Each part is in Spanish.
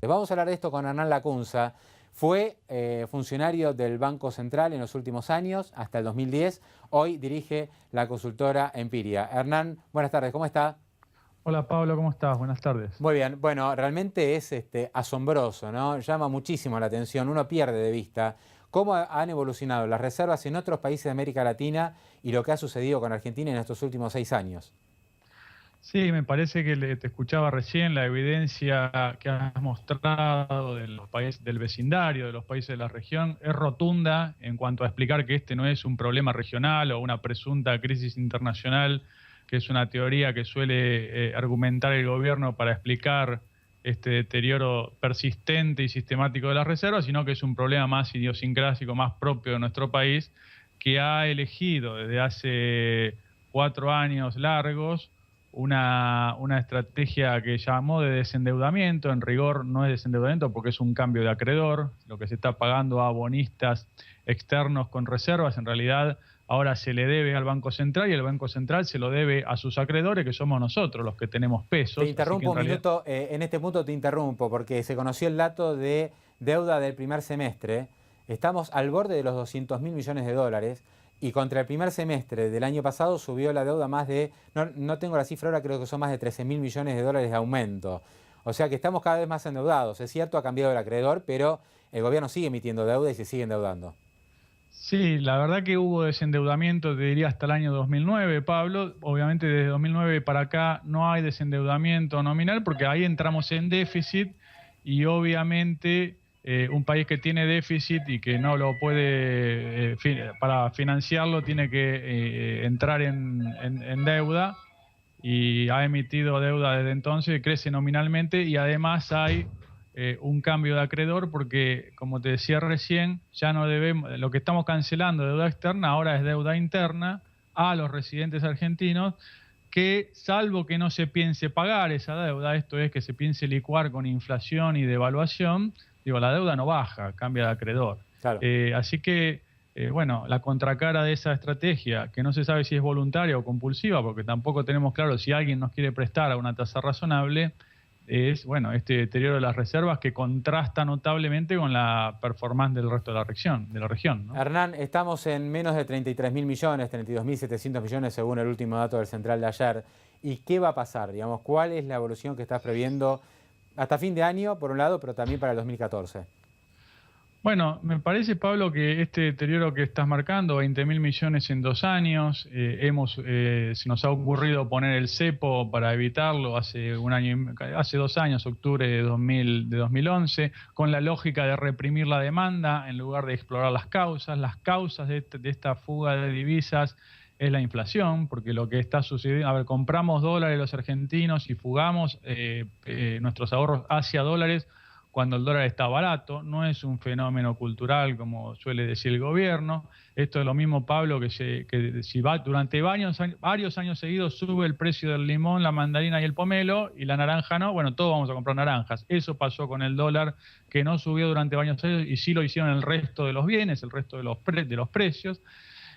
Vamos a hablar de esto con Hernán Lacunza. Fue funcionario del Banco Central en los últimos años, hasta el 2010. Hoy dirige la consultora Empiria. Hernán, buenas tardes, ¿cómo está? Hola Pablo, ¿cómo estás? Buenas tardes. Muy bien, bueno, realmente es asombroso, ¿no? Llama muchísimo la atención, uno pierde de vista cómo han evolucionado las reservas en otros países de América Latina y lo que ha sucedido con Argentina en estos últimos 6 años. Sí, me parece que te escuchaba recién la evidencia que has mostrado de los países del vecindario, de los países de la región, es rotunda en cuanto a explicar que este no es un problema regional o una presunta crisis internacional, que es una teoría que suele argumentar el gobierno para explicar este deterioro persistente y sistemático de las reservas, sino que es un problema más idiosincrásico, más propio de nuestro país, que ha elegido desde hace 4 años largos una estrategia que llamó de desendeudamiento. En rigor no es desendeudamiento porque es un cambio de acreedor, lo que se está pagando a bonistas externos con reservas, en realidad ahora se le debe al Banco Central y el Banco Central se lo debe a sus acreedores, que somos nosotros los que tenemos Te pesos. Así que interrumpo en un realidad... minuto, en este punto te interrumpo porque se conoció el dato de deuda del primer semestre. Estamos al borde de los 200.000 millones de dólares y contra el primer semestre del año pasado subió la deuda más de, no tengo la cifra ahora, creo que son más de 13.000 millones de dólares de aumento. O sea que estamos cada vez más endeudados. Es cierto, ha cambiado el acreedor, pero el gobierno sigue emitiendo deuda y se sigue endeudando. Sí, la verdad que hubo desendeudamiento, te diría, hasta el año 2009, Pablo. Obviamente desde 2009 para acá no hay desendeudamiento nominal porque ahí entramos en déficit y obviamente un país que tiene déficit y que no lo puede, para financiarlo tiene que entrar en deuda y ha emitido deuda desde entonces, crece nominalmente y además hay un cambio de acreedor porque, como te decía recién, ya no debemos, lo que estamos cancelando de deuda externa ahora es deuda interna a los residentes argentinos que, salvo que no se piense pagar esa deuda, esto es que se piense licuar con inflación y devaluación, digo, la deuda no baja, cambia de acreedor. Claro. Así que bueno, la contracara de esa estrategia, que no se sabe si es voluntaria o compulsiva, porque tampoco tenemos claro si alguien nos quiere prestar a una tasa razonable, es bueno, este deterioro de las reservas que contrasta notablemente con la performance del resto de la región, ¿no? Hernán, estamos en menos de 33.000 millones, 32.700 millones según el último dato del Central de ayer. ¿Y qué va a pasar? Digamos, ¿cuál es la evolución que estás previendo hasta fin de año, por un lado, pero también para el 2014? Bueno, me parece, Pablo, que este deterioro que estás marcando, 20.000 millones en 2 años, se nos ha ocurrido poner el cepo para evitarlo hace hace 2 años, octubre de 2011, con la lógica de reprimir la demanda en lugar de explorar las causas. Las causas de esta fuga de divisas es la inflación, porque lo que está sucediendo, a ver, compramos dólares los argentinos y fugamos nuestros ahorros hacia dólares cuando el dólar está barato. No es un fenómeno cultural como suele decir el gobierno. Esto es lo mismo, Pablo, que si va durante varios años seguidos sube el precio del limón, la mandarina y el pomelo, y la naranja no, bueno, todos vamos a comprar naranjas. Eso pasó con el dólar, que no subió durante varios años y sí lo hicieron el resto de los bienes, el resto de los precios.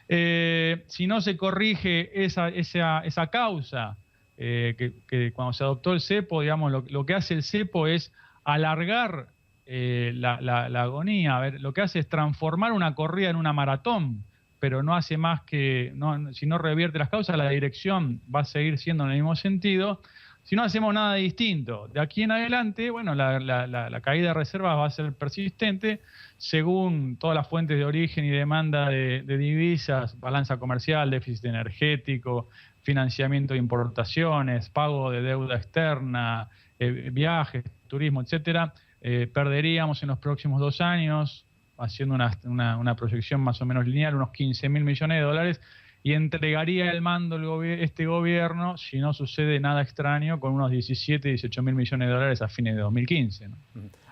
Si no se corrige esa causa, que cuando se adoptó el cepo, digamos, lo que hace el cepo es alargar la agonía. A ver, lo que hace es transformar una corrida en una maratón, pero no hace más que, si no revierte las causas, la dirección va a seguir siendo en el mismo sentido. Si no hacemos nada distinto, de aquí en adelante, bueno, la caída de reservas va a ser persistente, según todas las fuentes de origen y demanda de divisas, balanza comercial, déficit energético, financiamiento de importaciones, pago de deuda externa, viajes, turismo, etcétera. Perderíamos en los próximos 2 años, haciendo una proyección más o menos lineal, unos 15.000 millones de dólares, y entregaría el mando este gobierno, si no sucede nada extraño, con unos 17, 18.000 millones de dólares a fines de 2015, ¿no?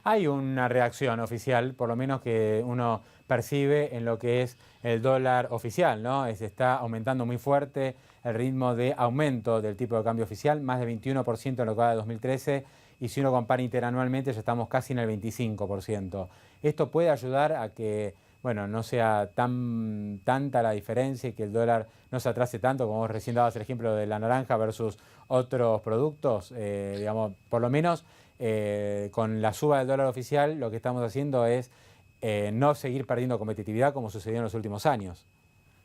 Hay una reacción oficial, por lo menos que uno percibe en lo que es el dólar oficial, ¿no? Está aumentando muy fuerte el ritmo de aumento del tipo de cambio oficial, más de 21% en lo que va de 2013, y si uno compara interanualmente ya estamos casi en el 25%. Esto puede ayudar a que, bueno, no sea tanta la diferencia y que el dólar no se atrase tanto, como vos recién dabas el ejemplo de la naranja versus otros productos, digamos, por lo menos con la suba del dólar oficial lo que estamos haciendo es no seguir perdiendo competitividad como sucedió en los últimos años.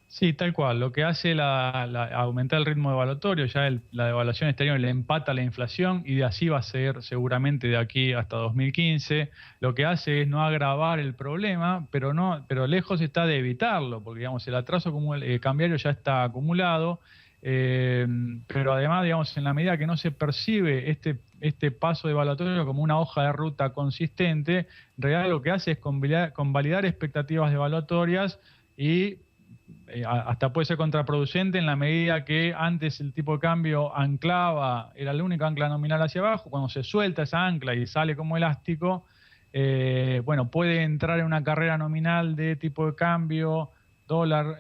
Sí, tal cual. Lo que hace aumentar el ritmo devaluatorio, ya la devaluación exterior le empata la inflación y de así va a ser seguramente de aquí hasta 2015. Lo que hace es no agravar el problema, pero lejos está de evitarlo, porque digamos el atraso cambiario ya está acumulado. Pero además, digamos, en la medida que no se percibe este paso devaluatorio como una hoja de ruta consistente, en realidad lo que hace es convalidar expectativas devaluatorias y hasta puede ser contraproducente en la medida que antes el tipo de cambio era el único ancla nominal hacia abajo. Cuando se suelta esa ancla y sale como elástico, bueno, puede entrar en una carrera nominal de tipo de cambio, dólar,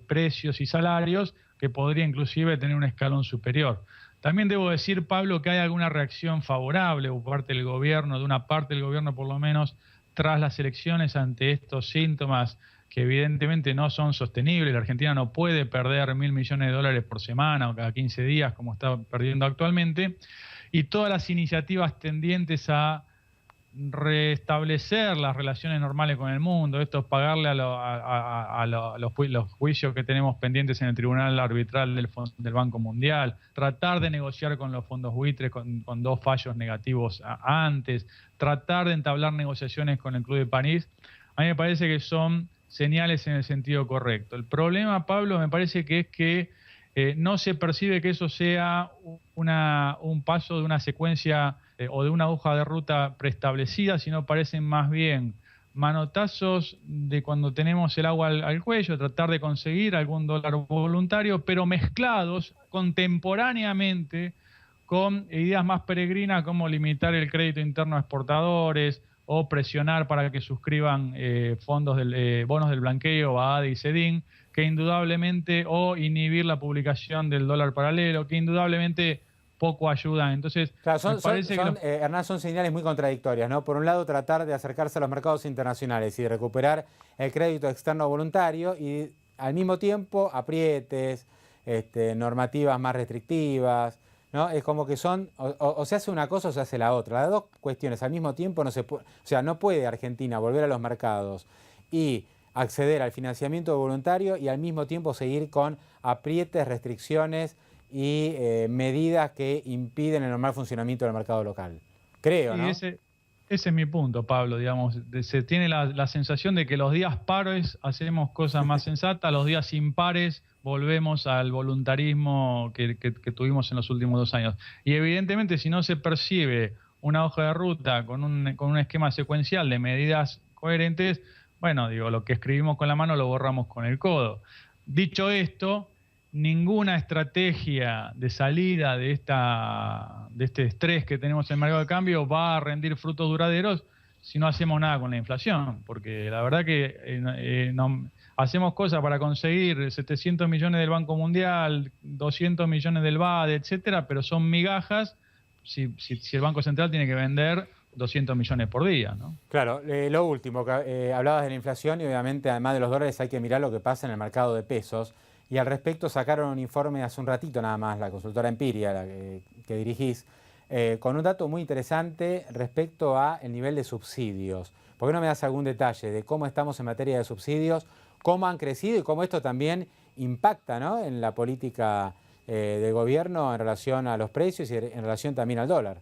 precios y salarios, que podría inclusive tener un escalón superior. También debo decir, Pablo, que hay alguna reacción favorable por parte del gobierno, de una parte del gobierno por lo menos, tras las elecciones ante estos síntomas que evidentemente no son sostenibles. La Argentina no puede perder 1.000 millones de dólares por semana o cada 15 días como está perdiendo actualmente. Y todas las iniciativas tendientes a restablecer las relaciones normales con el mundo, esto es pagarle los juicios que tenemos pendientes en el Tribunal Arbitral del Banco Mundial, tratar de negociar con los fondos buitres con 2 fallos negativos antes, tratar de entablar negociaciones con el Club de París, a mí me parece que son señales en el sentido correcto. El problema, Pablo, me parece que es que no se percibe que eso sea un paso de una secuencia o de una hoja de ruta preestablecida, sino parecen más bien manotazos de cuando tenemos el agua al cuello, tratar de conseguir algún dólar voluntario, pero mezclados contemporáneamente con ideas más peregrinas como limitar el crédito interno a exportadores o presionar para que suscriban bonos del blanqueo, BAADE y SEDIN, que indudablemente, o inhibir la publicación del dólar paralelo, que indudablemente poco ayudan. Entonces, claro, Hernán, son señales muy contradictorias, ¿no? Por un lado, tratar de acercarse a los mercados internacionales y de recuperar el crédito externo voluntario y al mismo tiempo aprietes, normativas más restrictivas, ¿no? Es como que o se hace una cosa o se hace la otra. Las dos cuestiones al mismo tiempo no se puede, o sea, no puede Argentina volver a los mercados y acceder al financiamiento voluntario y al mismo tiempo seguir con aprietes, restricciones y medidas que impiden el normal funcionamiento del mercado local. Creo, ¿no? Ese es mi punto, Pablo, digamos. Se tiene la sensación de que los días pares hacemos cosas más sensatas, los días impares volvemos al voluntarismo que tuvimos en los últimos 2 años. Y evidentemente, si no se percibe una hoja de ruta con un esquema secuencial de medidas coherentes, bueno, digo, lo que escribimos con la mano lo borramos con el codo. Dicho esto, ninguna estrategia de salida de este estrés que tenemos en el mercado de cambio va a rendir frutos duraderos si no hacemos nada con la inflación, porque la verdad que hacemos cosas para conseguir 700 millones del Banco Mundial, 200 millones del BADE, etcétera, pero son migajas si el Banco Central tiene que vender 200 millones por día, ¿no? Claro, lo último, hablabas de la inflación y obviamente además de los dólares hay que mirar lo que pasa en el mercado de pesos. Y al respecto sacaron un informe hace un ratito nada más, la consultora Empiria, la que dirigís, con un dato muy interesante respecto al nivel de subsidios. ¿Por qué no me das algún detalle de cómo estamos en materia de subsidios, cómo han crecido y cómo esto también impacta, ¿no?, en la política del gobierno en relación a los precios y en relación también al dólar?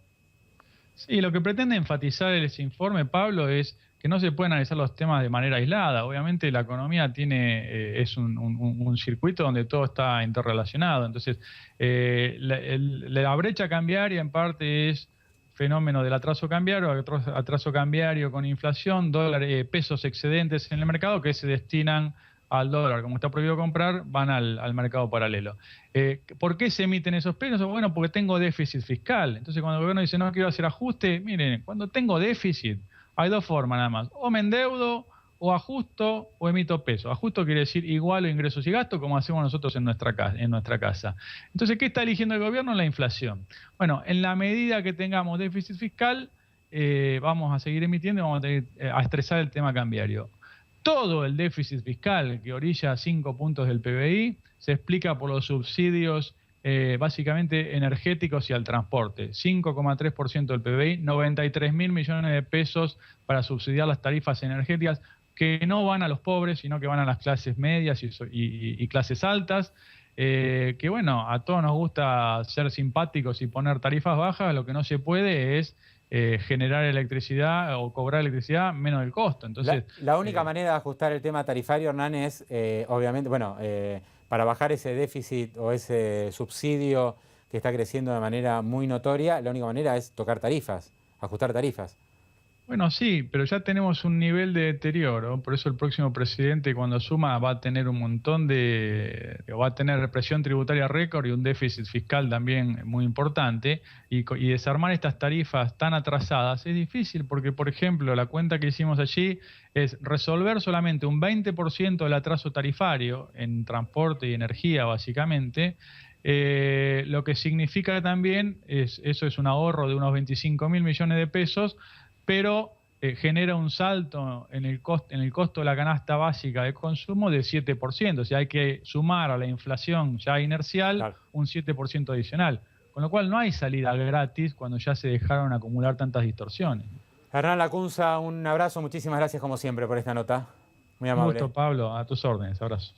Sí, lo que pretende enfatizar ese informe, Pablo, es que no se pueden analizar los temas de manera aislada. Obviamente la economía es un circuito donde todo está interrelacionado. Entonces, la brecha cambiaria en parte es fenómeno del atraso cambiario con inflación, pesos excedentes en el mercado que se destinan al dólar. Como está prohibido comprar, van al mercado paralelo. ¿Por qué se emiten esos pesos? Bueno, porque tengo déficit fiscal. Entonces, cuando el gobierno dice no quiero hacer ajuste, miren, cuando tengo déficit, hay 2 formas nada más. O me endeudo, o ajusto, o emito pesos. Ajusto quiere decir igualo ingresos y gastos, como hacemos nosotros en nuestra casa. Entonces, ¿qué está eligiendo el gobierno? La inflación. Bueno, en la medida que tengamos déficit fiscal, vamos a seguir emitiendo y vamos a estresar el tema cambiario. Todo el déficit fiscal que orilla 5 puntos del PBI se explica por los subsidios básicamente energéticos y al transporte. 5,3% del PBI, 93.000 millones de pesos para subsidiar las tarifas energéticas que no van a los pobres, sino que van a las clases medias y clases altas. Que bueno, a todos nos gusta ser simpáticos y poner tarifas bajas, lo que no se puede es generar electricidad o cobrar electricidad menos del costo. Entonces, la única manera de ajustar el tema tarifario, Hernán, es obviamente, bueno, para bajar ese déficit o ese subsidio que está creciendo de manera muy notoria, la única manera es tocar tarifas, ajustar tarifas. bueno, sí, pero ya tenemos un nivel de deterioro, por eso el próximo presidente cuando asuma va a tener un montón va a tener presión tributaria récord y un déficit fiscal también muy importante, y desarmar estas tarifas tan atrasadas es difícil porque, por ejemplo, la cuenta que hicimos allí es resolver solamente un 20% del atraso tarifario en transporte y energía, básicamente. Lo que significa también, eso es un ahorro de unos 25.000 millones de pesos, pero genera un salto en el costo de la canasta básica de consumo de 7%. O sea, hay que sumar a la inflación ya inercial, claro, un 7% adicional. Con lo cual no hay salida gratis cuando ya se dejaron acumular tantas distorsiones. Hernán Lacunza, un abrazo, muchísimas gracias como siempre por esta nota. Muy amable. Un gusto, Pablo, a tus órdenes, abrazo.